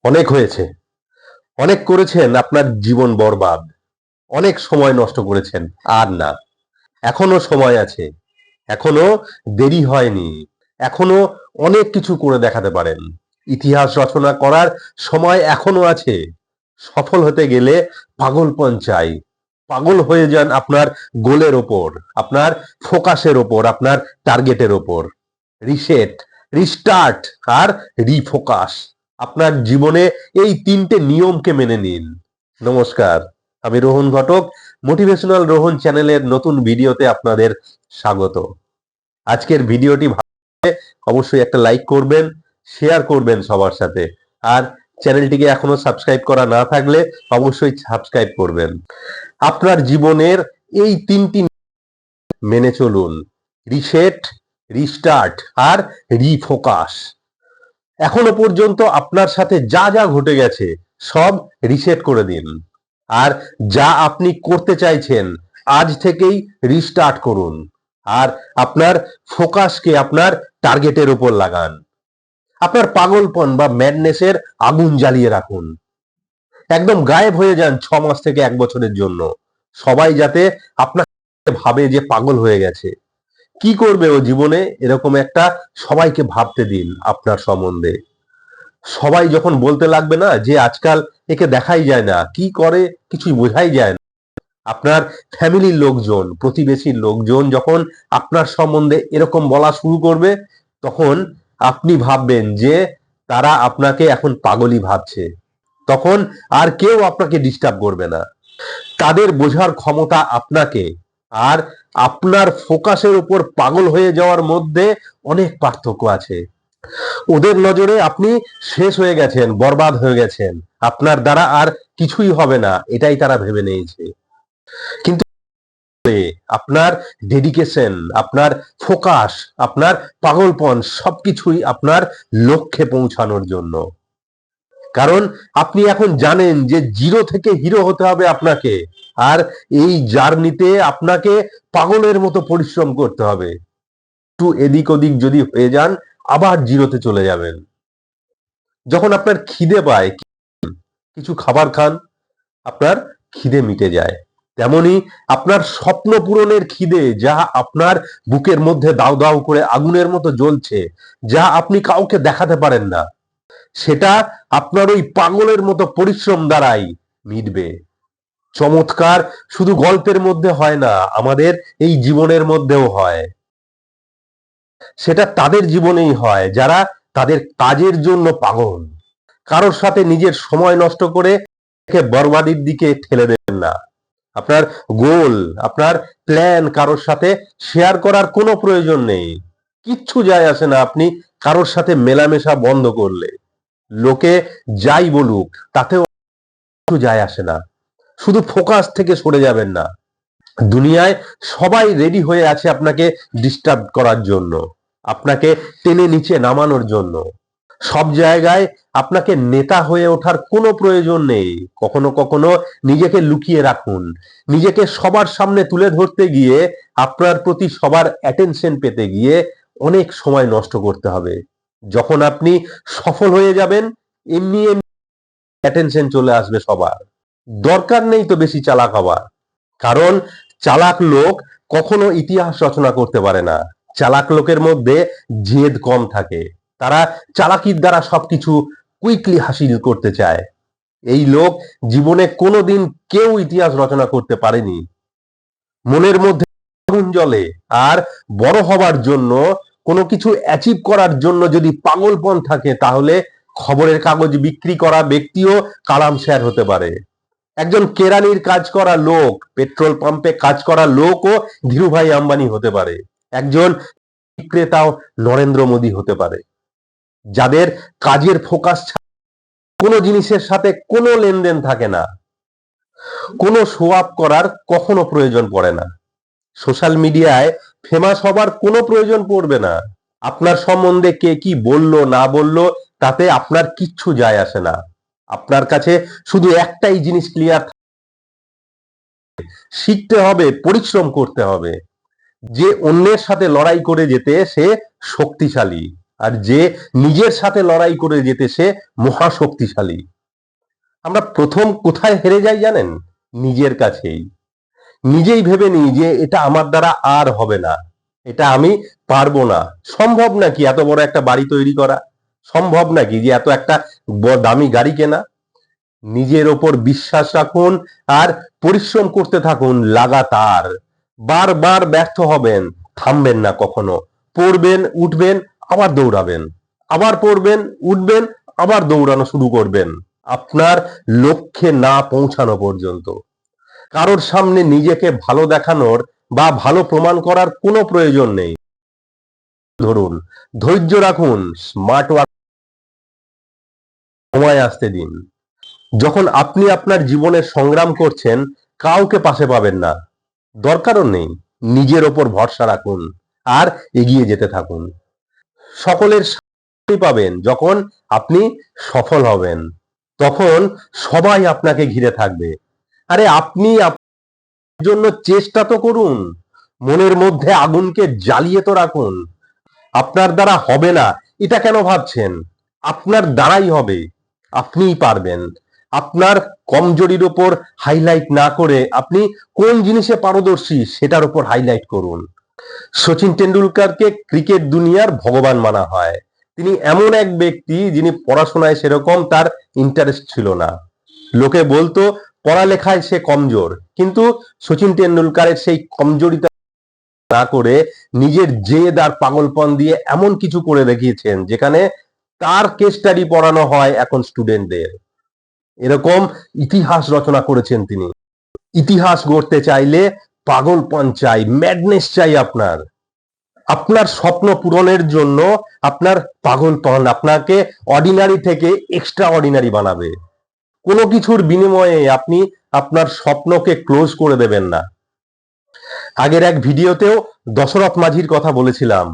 অনেক হয়েছে, অনেক করেছেন, আপনার জীবন বরবাদ, অনেক সময় নষ্ট করেছেন। আর না, এখনো সময় আছে, এখনো দেরি হয়নি, এখনো অনেক কিছু করে দেখাতে পারেন। ইতিহাস রচনা করার সময় এখনো আছে। সফল হতে গেলে পাগলপন চাই। পাগল হয়ে যান আপনার গোলের ওপর, আপনার ফোকাসের ওপর, আপনার টার্গেটের ওপর। রিসেট, রিস্টার্ট আর রিফোকাস। আপনার জীবনে এই তিনটে নিয়মকে মেনে নিন। নমস্কার, আমি রোহন ঘটক। মোটিভেশনাল রোহন চ্যানেলের নতুন ভিডিওতে আপনাদের স্বাগত। আজকের ভিডিওটি ভালো লাগলে অবশ্যই একটা লাইক করবেন, শেয়ার করবেন সবার সাথে। আর চ্যানেলটিকে এখনো সাবস্ক্রাইব করা না থাকলে অবশ্যই সাবস্ক্রাইব করবেন। আপনার জীবনের এই তিনটি মেনে চলুন: রিসেট, রিস্টার্ট আর রিফোকাস। এখনো পর্যন্ত আপনার সাথে যা যা ঘটে গেছে সব রিসেট করে দিন। আর যা আপনি করতে চাইছেন আজ থেকেই রিস্টার্ট করুন। আর আপনার ফোকাসকে আপনার টার্গেটের উপর লাগান। আপনার পাগলপন বা ম্যাডনেসের আগুন জ্বালিয়ে রাখুন। একদম গায়েব হয়ে যান 6 মাস থেকে 1 বছরের জন্য। সবাই যাতে আপনাকে ভাবে যে পাগল হয়ে গেছে। কি করবে ও জীবনে, এরকম একটা সবাইকে ভাবতে দিন আপনার সম্বন্ধে। সবাই যখন বলতে লাগবে না যে আজকাল একে দেখাই যায় না, কি করে কিছুই বোঝাই যায় না, আপনার ফ্যামিলির লোকজন, প্রতিবেশীর লোকজন যখন আপনার সম্বন্ধে এরকম বলা শুরু করবে, তখন আপনি ভাববেন যে তারা আপনাকে এখন পাগলই ভাবছে। তখন আর কেউ আপনাকে ডিস্টার্ব করবে না। তাদের বোঝার ক্ষমতা আপনাকে আর আপনার ফোকাসের উপর পাগল হয়ে যাওয়ার মধ্যে অনেক পার্থক্য আছে। ওদের নজরে আপনি শেষ হয়ে গেছেন, বরবাদ হয়ে গেছেন, আপনার দ্বারা আর কিছুই হবে না, এটাই তারা ভেবে নিয়েছে। কিন্তু আপনার ডেডিকেশন, আপনার ফোকাস, আপনার পাগলপন সবকিছুই আপনার লক্ষ্যে পৌঁছানোর জন্য। কারণ আপনি এখন জানেন যে জিরো থেকে হিরো হতে হবে আপনাকে। আর এই জার্নিতে আপনাকে পাগলের মতো পরিশ্রম করতে হবে। একটু এদিক ওদিক যদি হয়ে যান, আবার জিরোতে চলে যাবেন। যখন আপনার খিদে পায়, কিছু খাবার খান, আপনার খিদে মিটে যায়। তেমনি আপনার স্বপ্ন পূরণের খিদে, যা আপনার বুকের মধ্যে দাউ দাউ করে আগুনের মতো জ্বলছে, যা আপনি কাউকে দেখাতে পারেন না, সেটা আপনার ওই পাগলের মতো পরিশ্রম দ্বারাই মিটবে। চমৎকার শুধু গল্পের মধ্যে হয় না, আমাদের এই জীবনের মধ্যেও হয়। সেটা তাদের জীবনেই হয় যারা তাদের কাজের জন্য পাগল। কারোর সাথে নিজের সময় নষ্ট করে বরবাদির দিকে ঠেলে দেবেন না। আপনার গোল, আপনার প্ল্যান কারোর সাথে শেয়ার করার কোনো প্রয়োজন নেই। কিচ্ছু যায় আসে না আপনি কারোর সাথে মেলামেশা বন্ধ করলে। লোকে যাই বলুক তাতেও কিছু যায় আসে না। শুধু ফোকাস থেকে সরে যাবেন না। দুনিয়ায় সবাই রেডি হয়ে আছে আপনাকে ডিস্টার্ব করার জন্য, আপনাকে টেনে নিচে নামানোর জন্য। সব জায়গায় আপনাকে নেতা হয়ে ওঠার কোনো প্রয়োজন নেই। কখনো কখনো নিজেকে লুকিয়ে রাখুন। নিজেকে সবার সামনে তুলে ধরতে গিয়ে, আপনার প্রতি সবার অ্যাটেনশন পেতে গিয়ে অনেক সময় নষ্ট করতে হবে। যখন আপনি সফল হয়ে যাবেন, এমনি এমনি অ্যাটেনশন চলে আসবে সবার। দরকার নেই তো বেশি চালাক হওয়ার। কারণ চালাক লোক কখনো ইতিহাস রচনা করতে পারে না। চালাক লোকের মধ্যে জেদ কম থাকে। তারা চালাকির দ্বারা সবকিছু কুইকলি হাসিল করতে চায়। এই লোক জীবনে কোনোদিন কেউ ইতিহাস রচনা করতে পারেনি। মনের মধ্যে আগুন জ্বলে, আর বড় হবার জন্য, কোনো কিছু অ্যাচিভ করার জন্য যদি পাগলপন থাকে, তাহলে খবরের কাগজ বিক্রি করা ব্যক্তিও কালাম স্যার হতে পারে। একজন কেরানির কাজ করা লোক, পেট্রোল পাম্পে কাজ করা লোকও ধীরুভাই আম্বানি হতে পারে। একজন বিক্রেতাও নরেন্দ্র মোদী হতে পারে। যাদের কাজের ফোকাস কোনো জিনিসের সাথে কোনো লেনদেন থাকে না, কোনো শো আপ করার কখনো প্রয়োজন পড়ে না, সোশ্যাল মিডিয়ায় ফেমাস হবার কোনো প্রয়োজন পড়বে না। আপনার সম্বন্ধে কে কি বলল না বলল তাতে আপনার কিচ্ছু যায় আসে না। আপনার কাছে শুধু একটাই জিনিস ক্লিয়ার: শিখতে হবে, পরিশ্রম করতে হবে। যে অন্যের সাথে লড়াই করে যেতে সে শক্তিশালী, আর যে নিজের সাথে লড়াই করে যেতে সে মহাশক্তিশালী। আমরা প্রথম কোথায় হেরে যাই জানেন? নিজের কাছেই। নিজেই ভেবে নিই যে এটা আমার দ্বারা আর হবে না, এটা আমি পারবো না। সম্ভব নাকি এত বড় একটা বাড়ি তৈরি করা? সম্ভব নাকি যে এত একটা দামি গাড়ি কেনা? নিজের ওপর বিশ্বাস রাখুন আর পরিশ্রম করতে থাকুন লাগাতার। বারবার ব্যর্থ হবেন, থামবেন না কখনো। পড়বেন, উঠবেন, আবার দৌড়াবেন, আবার পড়বেন, উঠবেন, আবার দৌড়ানো শুরু করবেন আপনার লক্ষ্যে না পৌঁছানো পর্যন্ত। কারোর সামনে নিজেকে ভালো দেখানোর বা ভালো প্রমাণ করার কোনো প্রয়োজন নেই। ধরুন, ধৈর্য রাখুন, স্মার্ট ওয়ার্ক, সময় আসতে দিন। যখন আপনি আপনার জীবনে সংগ্রাম করছেন, কাউকে পাশে পাবেন না, দরকারও নেই। নিজের ওপর ভরসা রাখুন আর এগিয়ে যেতে থাকুন। সকলের শান্তি পাবেন যখন আপনি সফল হবেন, তখন সবাই আপনাকে ঘিরে থাকবে। আরে আপনি আপনার জন্য চেষ্টা তো করুন, মনের মধ্যে আগুনকে জ্বালিয়ে তো রাখুন। আপনার দ্বারা হবে না এটা কেন ভাবছেন? আপনার দ্বারাই হবে, আপনিই পারবেন। আপনার কমজোরির উপর হাইলাইট না করে আপনি কোন জিনিসে পারদর্শী সেটার উপর হাইলাইট করুন। সচিন টেন্ডুলকারকে ক্রিকেট দুনিয়ার ভগবান মানা হয়। তিনি এমন এক ব্যক্তি যিনি পড়াশোনায় সেরকম তার ইন্টারেস্ট ছিল না। লোকে বলতো পড়ালেখায় সে কমজোর, কিন্তু সচিন টেন্ডুলকারের সেই কমজোরিতা না করে নিজের জেদ আর পাগলপন দিয়ে এমন কিছু করে দেখিয়েছেন যেখানে তার কেস স্টাডি পড়ানো হয় এখন স্টুডেন্টদের। এরকম ইতিহাস রচনা করেছেন তিনি। ইতিহাস গড়তে চাইলে পাগলপন চাই, ম্যাডনেস চাই। আপনার আপনার স্বপ্ন পূরণের জন্য আপনার পাগলপন আপনাকে অর্ডিনারি থেকে এক্সট্রা অর্ডিনারি বানাবে। কোনো কিছুর বিনিময়ে আপনি আপনার স্বপ্নকে ক্লোজ করে দেবেন না। আগের এক ভিডিওতেও দশরথ মাঝির কথা বলেছিলাম।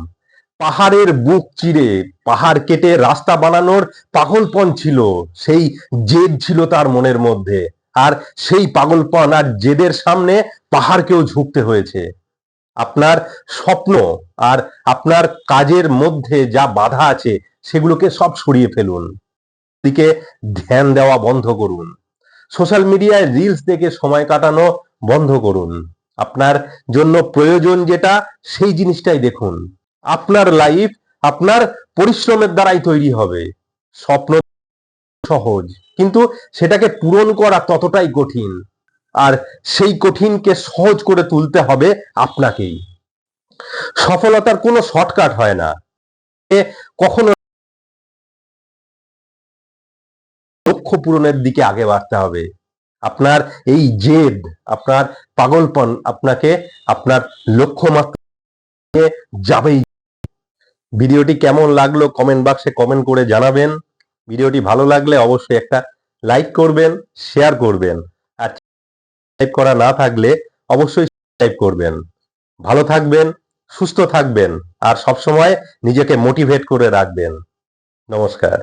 পাহাড়ের বুক চিরে পাহাড় কেটে রাস্তা বানানোর পাগলপন ছিল, সেই জেদ ছিল তার মনের মধ্যে। আর সেই পাগলপন আর জেদের সামনে পাহাড়কেও ঝুঁকতে হয়েছে। আপনার স্বপ্ন আর আপনার কাজের মধ্যে যা বাধা আছে সেগুলোকে সব সরিয়ে ফেলুন, দিকে ধ্যান দেওয়া বন্ধ করুন। সোশ্যাল মিডিয়ায় রিলস দেখে সময় কাটানো বন্ধ করুন। আপনার জন্য প্রয়োজন যেটা সেই জিনিসটাই দেখুন। আপনার লাইফ আপনার পরিশ্রমের দ্বারাই তৈরি হবে। স্বপ্ন সহজ, কিন্তু সেটাকে পূরণ করা ততটাই কঠিন। আর সেই কঠিনকে সহজ করে তুলতে হবে আপনাকেই। সফলতার কোনো শর্টকাট হয় না। কখনো লক্ষ্য পূরণের দিকে আগে বাড়তে হবে। আপনার এই জেদ, আপনার পাগলপন আপনাকে আপনার লক্ষ্যমাত্রায় যাবেই। ভিডিওটি কেমন লাগলো কমেন্ট বক্সে কমেন্ট করে জানাবেন। ভিডিওটি ভালো লাগলে অবশ্যই একটা লাইক করবেন, শেয়ার করবেন। আর সাবস্ক্রাইব করা না থাকলে অবশ্যই সাবস্ক্রাইব করবেন। ভালো থাকবেন, সুস্থ থাকবেন আর সবসময় নিজেকে মোটিভেট করে রাখবেন। নমস্কার।